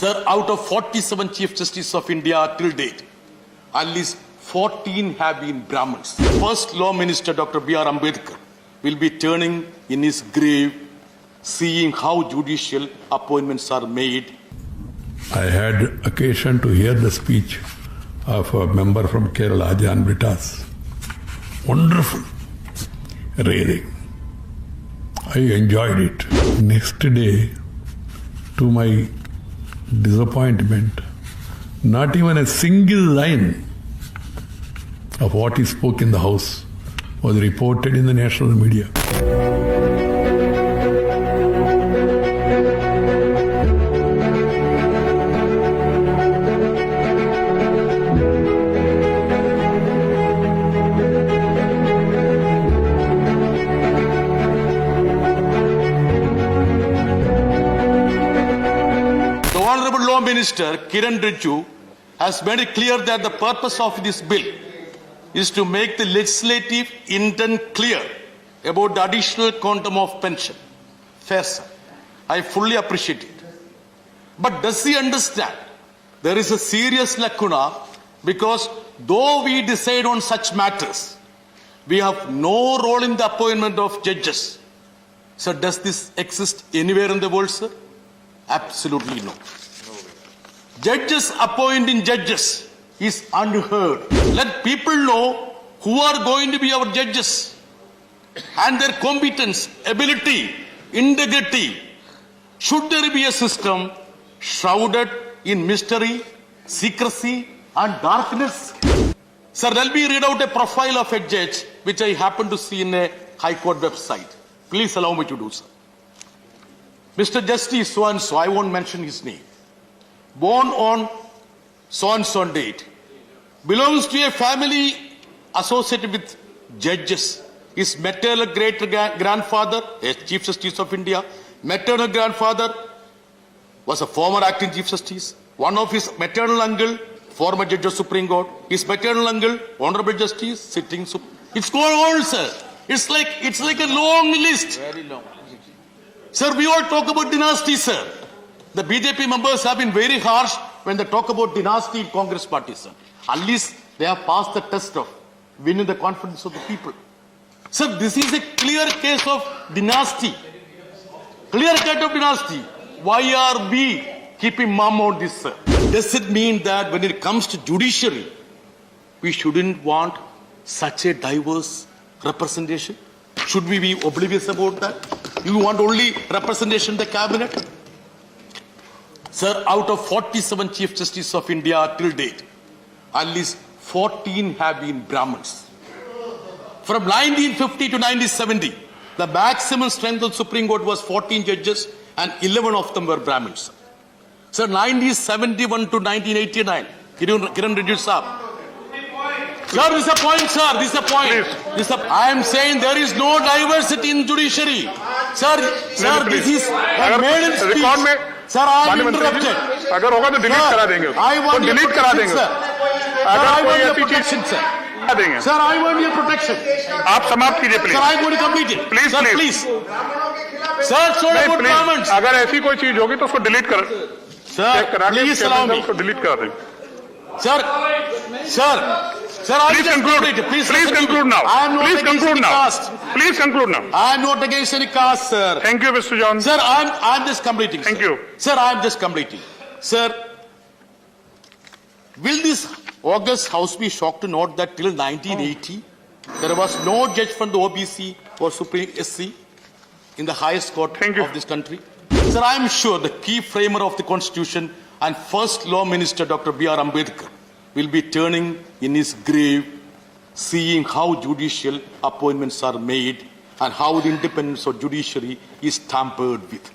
Sir, out of 47 Chief Justices of India till date, at least 14 have been Brahmins. First Law Minister Dr. B.R. Ambedkar will be turning in his grave, seeing how judicial appointments are made. I had occasion to hear the speech of a member from Kerala, Jan Britas. Wonderful. Really. I enjoyed it. Next day, to my disappointment, not even a single line of what he spoke in the House was reported in the national media. Honorable Law Minister Kiran Rijiju has made it clear that the purpose of this bill is to make the legislative intent clear about the additional quantum of pension. Fair, sir. I fully appreciate it. But does he understand there is a serious lacuna because though we decide on such matters, we have no role in the appointment of judges. So does this exist anywhere in the world, sir? Absolutely no. Judges appointing judges is unheard. Let people know who are going to be our judges and their competence, ability, integrity. Should there be a system shrouded in mystery, secrecy and darkness? Sir, let me read out a profile of a judge which I happen to see in a High Court website. Please allow me to do so. Mr. Justice so-and-so, I won't mention his name. Born on so-and-so date. Belongs to a family associated with judges. His maternal great-grandfather, a Chief Justice of India, maternal grandfather was a former acting Chief Justice. One of his maternal uncle, former Judge of Supreme Court. His maternal uncle, Honorable Justice, sitting. It's going on, sir. It's like a long list. Very long. Sir, we all talk about dynasty, sir. The BJP members have been very harsh when they talk about dynasty in Congress party, sir. At least they have passed the test of winning the confidence of the people. Sir, this is a clear case of dynasty. Clear case of dynasty. Why are we keeping mum on this, sir? Does it mean that when it comes to judiciary, we shouldn't want such a diverse representation? Should we be oblivious about that? You want only representation in the cabinet? Sir, out of 47 Chief Justices of India till date, at least 14 have been Brahmins. From 1950 to 1970, the maximum strength of the Supreme Court was 14 judges and 11 of them were Brahmins. Sir, 1971 to 1989, Kiran Rijiju sir. Sir, this is a point, sir. This is a point. I am saying there is no diversity in judiciary. Sir, this is a maiden speech. Sir, I am interrupted. अगर होगा तो delete करा देंगे तो delete करा देंगे अगर कोई ऐसी चीज करा देंगे Sir, I want your protection. आप समाप्त कीजिए please Sir, I want to complete it. Please Sir, sorry about comments. अगर ऐसी कोई चीज होगी तो उसको डिलीट कर Please allow me. उसको डिलीट करा देंगे Sir, please conclude. Please conclude now. I am not Please against conclude any now. caste. Please conclude now. I am not against any caste, sir. Thank you, Mr. John. Sir, I am just completing. Thank sir. you. Sir, I am just completing. Sir, will this August House be shocked to note that till 1980, there was no judge from the OBC or Supreme SC in the highest court of this country? Sir, I am sure the key framer of the Constitution and first Law Minister Dr. B.R. Ambedkar will be turning in his grave, seeing how judicial appointments are made and how the independence of judiciary is tampered with.